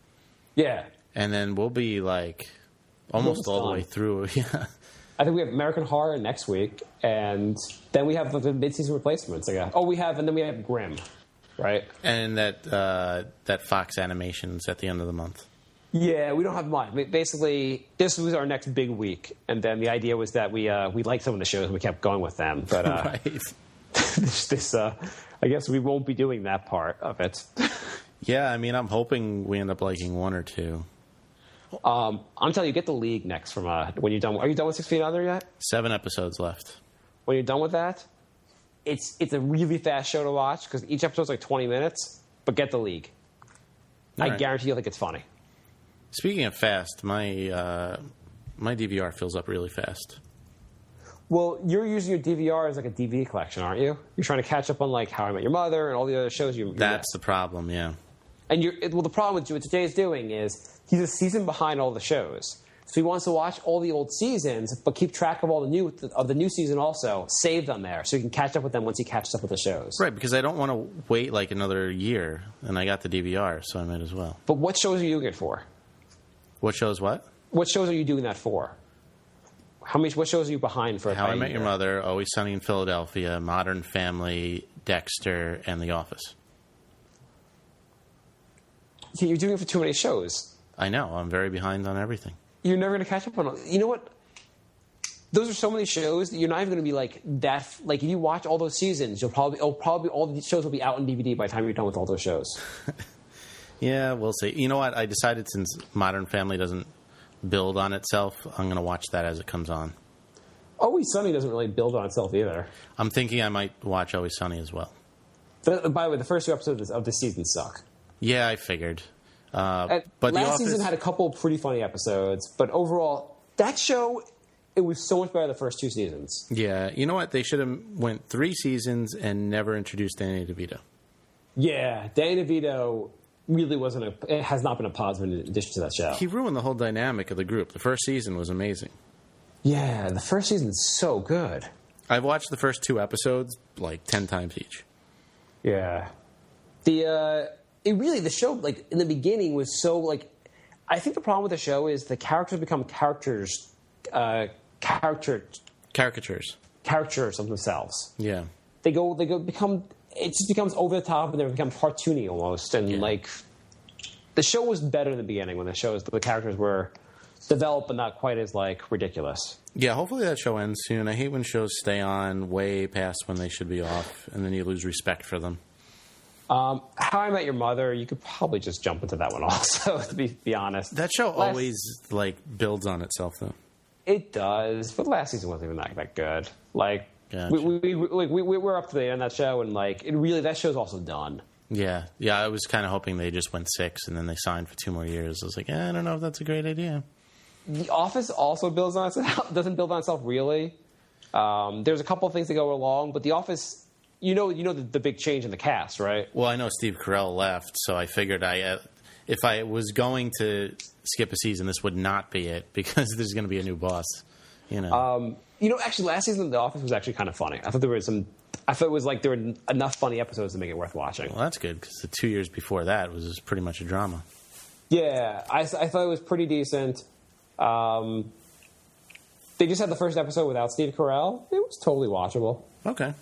Yeah. And then we'll be almost all the way through. Yeah. I think we have American Horror next week, and then we have the mid-season replacements. And then we have Grimm, right? And that Fox Animations at the end of the month. Yeah, we don't have much. Basically, this was our next big week, and then the idea was that we liked some of the shows and we kept going with them. But right. I guess we won't be doing that part of it. Yeah, I mean, I'm hoping we end up liking 1 or 2. I'm telling you, get the League next from when you're done. Are you done with 6 Feet Under yet? 7 episodes left. When you're done with that, it's a really fast show to watch because each episode's 20 minutes. But get the League. All I right. guarantee you'll think it's funny. Speaking of fast, my DVR fills up really fast. Well, you're using your DVR as a DVD collection, aren't you? You're trying to catch up on How I Met Your Mother and all the other shows you. That's the problem, yeah. And the problem with what Jay is doing is he's a season behind all the shows, so he wants to watch all the old seasons, but keep track of all the new season also, save them there, so he can catch up with them once he catches up with the shows. Right, because I don't want to wait another year, and I got the DVR, so I might as well. But what shows are you doing it for? What shows what? What shows are you doing that for? What shows are you behind for? How I Met Your Mother, Always Sunny in Philadelphia, Modern Family, Dexter, and The Office. See, you're doing it for too many shows. I know. I'm very behind on everything. You're never going to catch up on it. You know what? Those are so many shows that you're not even going to be that. If you watch all those seasons, you'll probably all the shows will be out on DVD by the time you're done with all those shows. Yeah, we'll see. You know what? I decided since Modern Family doesn't build on itself, I'm going to watch that as it comes on. Always Sunny doesn't really build on itself either. I'm thinking I might watch Always Sunny as well. But, by the way, the first 2 episodes of this season suck. Yeah, I figured. But last season had a couple pretty funny episodes, but overall, that show, it was so much better the first 2 seasons. Yeah, you know what? They should have went 3 seasons and never introduced Danny DeVito. Yeah, Danny DeVito really has not been a positive addition to that show. He ruined the whole dynamic of the group. The first season was amazing. Yeah, the first season is so good. I've watched the first 2 episodes like 10 times each. Yeah. The show, like, in the beginning was so, like, I think the problem with the show is the characters become caricatures of themselves. Yeah. They become, it just becomes over the top and they become cartoony almost. And, like, the show was better in the beginning when the characters were developed but not quite as, like, ridiculous. Yeah, hopefully that show ends soon. I hate when shows stay on way past when they should be off, and then you lose respect for them. How I Met Your Mother, you could probably just jump into that one also, to be honest. That show always, like, builds on itself, though. It does, but last season wasn't even that good. Like, gotcha. we're up to the end of that show, and, like, that show's also done. Yeah. Yeah, I was kind of hoping they just went 6, and then they signed for 2 more years. I was like, I don't know if that's a great idea. The Office also builds on itself, doesn't build on itself really. There's a couple of things that go along, but The Office, you know the big change in the cast, right? Well, I know Steve Carell left, so I figured if I was going to skip a season, this would not be it, because there's going to be a new boss. Actually, last season of The Office was actually kind of funny. I thought there were enough funny episodes to make it worth watching. Well, that's good, because the 2 years before that was pretty much a drama. Yeah, I thought it was pretty decent. They just had the first episode without Steve Carell. It was totally watchable. Okay.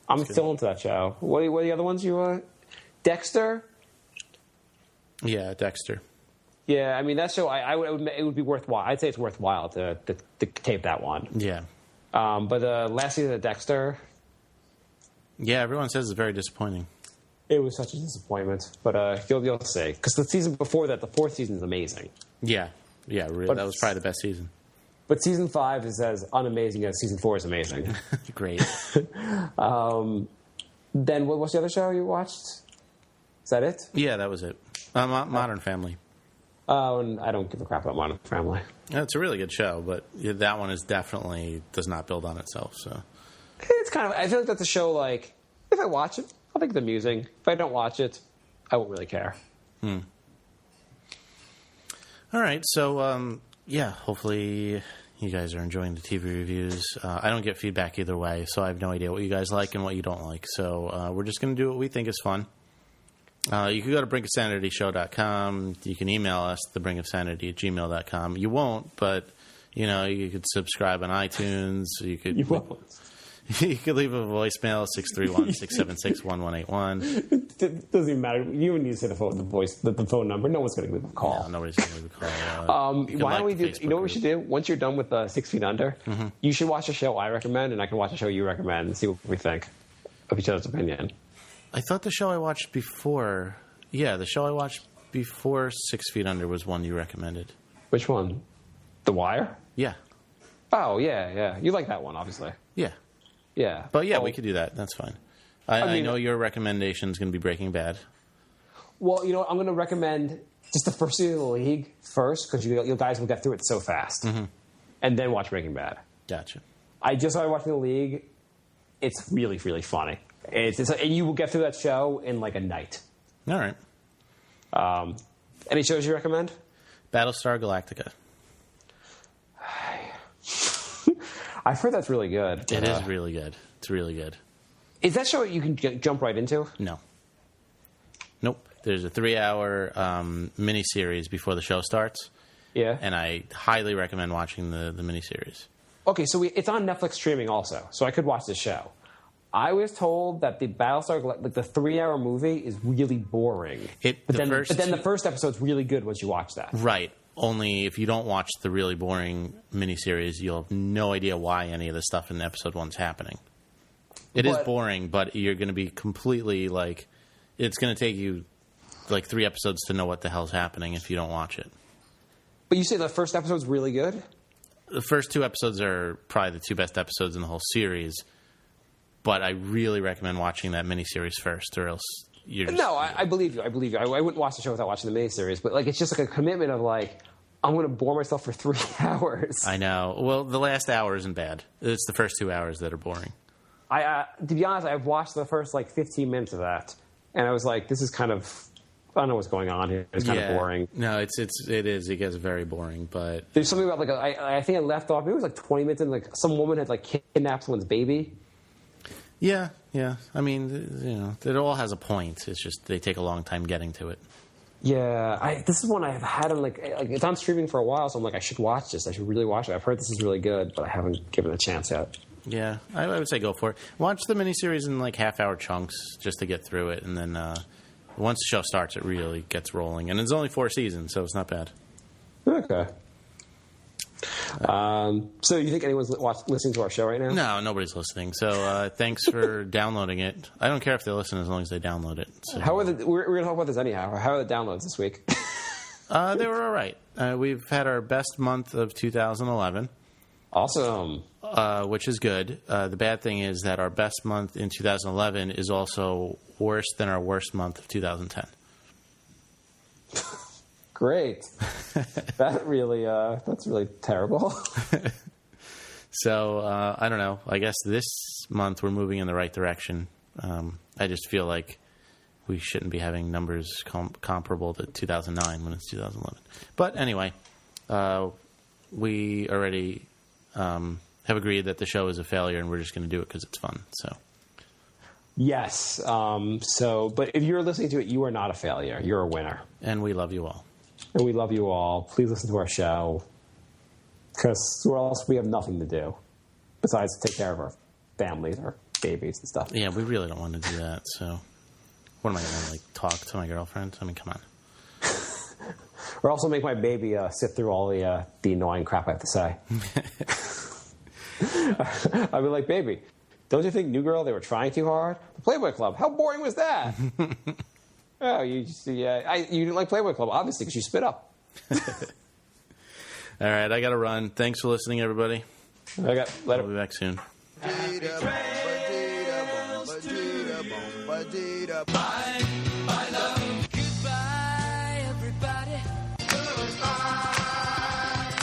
I'm still into that show. What are the other ones you want? Dexter? Yeah, Dexter. Yeah, I mean, that show, it would be worthwhile. I'd say it's worthwhile to tape that one. Yeah. But the last season of Dexter... Yeah, everyone says it's very disappointing. It was such a disappointment. But you'll see. Because the season before that, the 4th season is amazing. Yeah. Yeah, really, that was probably the best season. But season 5 is as unamazing as season 4 is amazing. Great. Then what's the other show you watched? Is that it? Yeah, that was it. Modern Family. Oh, and I don't give a crap about Modern Family. Yeah, it's a really good show, but that one does not build on itself. So it's kind of. I feel like that's a show. Like, if I watch it, I'll think it's amusing. If I don't watch it, I won't really care. All right, so hopefully you guys are enjoying the TV reviews. I don't get feedback either way, so I have no idea what you guys like and what you don't like. So we're just going to do what we think is fun. You can go to brinkofsanityshow.com. You can email us, thebrinkofsanity@gmail.com. You won't, but you could subscribe on iTunes. You won't. You could leave a voicemail, 631-676-1181. It doesn't even matter. You don't need to say the phone number. No one's going to leave a call. No, nobody's going to leave a call. Why don't we do? You know what we should do? Once you're done with 6 Feet Under, you should watch a show I recommend, and I can watch a show you recommend, and see what we think of each other's opinion. I thought the show I watched before... Yeah, the show I watched before 6 Feet Under was one you recommended. Which one? The Wire? Yeah. Oh, yeah. You like that one, obviously. Yeah. Yeah. But yeah, we could do that. That's fine. I know your recommendation is going to be Breaking Bad. Well, I'm going to recommend just the first season of The League first, because you guys will get through it so fast. And then watch Breaking Bad. Gotcha. I just started watching The League. It's really, really funny. And you will get through that show in like a night. All right. Any shows you recommend? Battlestar Galactica. I've heard that's really good. It is really good. It's really good. Is that show you can jump right into? No. Nope. There's a 3-hour miniseries before the show starts. Yeah. And I highly recommend watching the miniseries. Okay, so it's on Netflix streaming also, so I could watch the show. I was told that the Battlestar, like the 3-hour movie, is really boring. But then the first episode's really good once you watch that. Right. Only if you don't watch the really boring miniseries, you'll have no idea why any of the stuff in episode 1's happening. It is boring, but you're going to be completely like... It's going to take you like 3 episodes to know what the hell's happening if you don't watch it. But you say the first episode's really good? The first 2 episodes are probably the 2 best episodes in the whole series. But I really recommend watching that miniseries first, or else you're just... No, I believe you. I wouldn't watch the show without watching the miniseries. But like, it's just like a commitment of like, I'm going to bore myself for 3 hours. I know. Well, the last hour isn't bad. It's the first 2 hours that are boring. To be honest, I've watched the first like 15 minutes of that, and I was like, this is kind of I don't know what's going on here. It's kind of boring. No, it is. It gets very boring. But there's something about I think I left off. Maybe it was like 20 minutes, and like some woman had like kidnapped someone's baby. Yeah. I mean, it all has a point. It's just they take a long time getting to it. Yeah, this is one I've had on like it's on streaming for a while, so I'm like I should watch this. I should really watch it. I've heard this is really good, but I haven't given it a chance yet. Yeah, I would say go for it. Watch the miniseries in like half-hour chunks just to get through it, and then once the show starts, it really gets rolling. And it's only 4 seasons, so it's not bad. Okay. So you think anyone's listening to our show right now? No, nobody's listening. So thanks for downloading it. I don't care if they listen as long as they download it. So. We're going to talk about this anyhow. How are the downloads this week? They were all right. We've had our best month of 2011. Awesome. Which is good. The bad thing is that our best month in 2011 is also worse than our worst month of 2010. Great. That's really terrible. So, I don't know. I guess this month we're moving in the right direction. I just feel like we shouldn't be having numbers comparable to 2009 when it's 2011. But anyway, we already have agreed that the show is a failure and we're just going to do it because it's fun. So. Yes. But if you're listening to it, you are not a failure. You're a winner. And we love you all. And we love you all. Please listen to our show. Because or else we have nothing to do besides take care of our families, our babies and stuff. Yeah, we really don't want to do that. So what am I going to, talk to my girlfriend? I mean, come on. Or also make my baby sit through all the annoying crap I have to say. I'd be like, baby, don't you think New Girl, they were trying too hard? The Playboy Club, how boring was that? Oh, you didn't like Playboy Club, obviously, because you spit up. All right, I got to run. Thanks for listening, everybody. Okay, later. We'll be back soon. My love. Goodbye, everybody.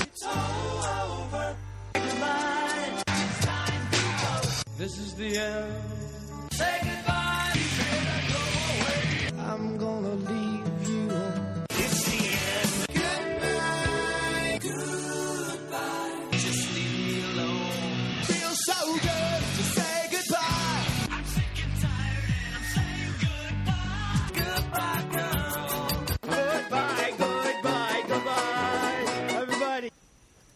It's all over. Goodbye. It's time to go. This is the end. Say goodbye.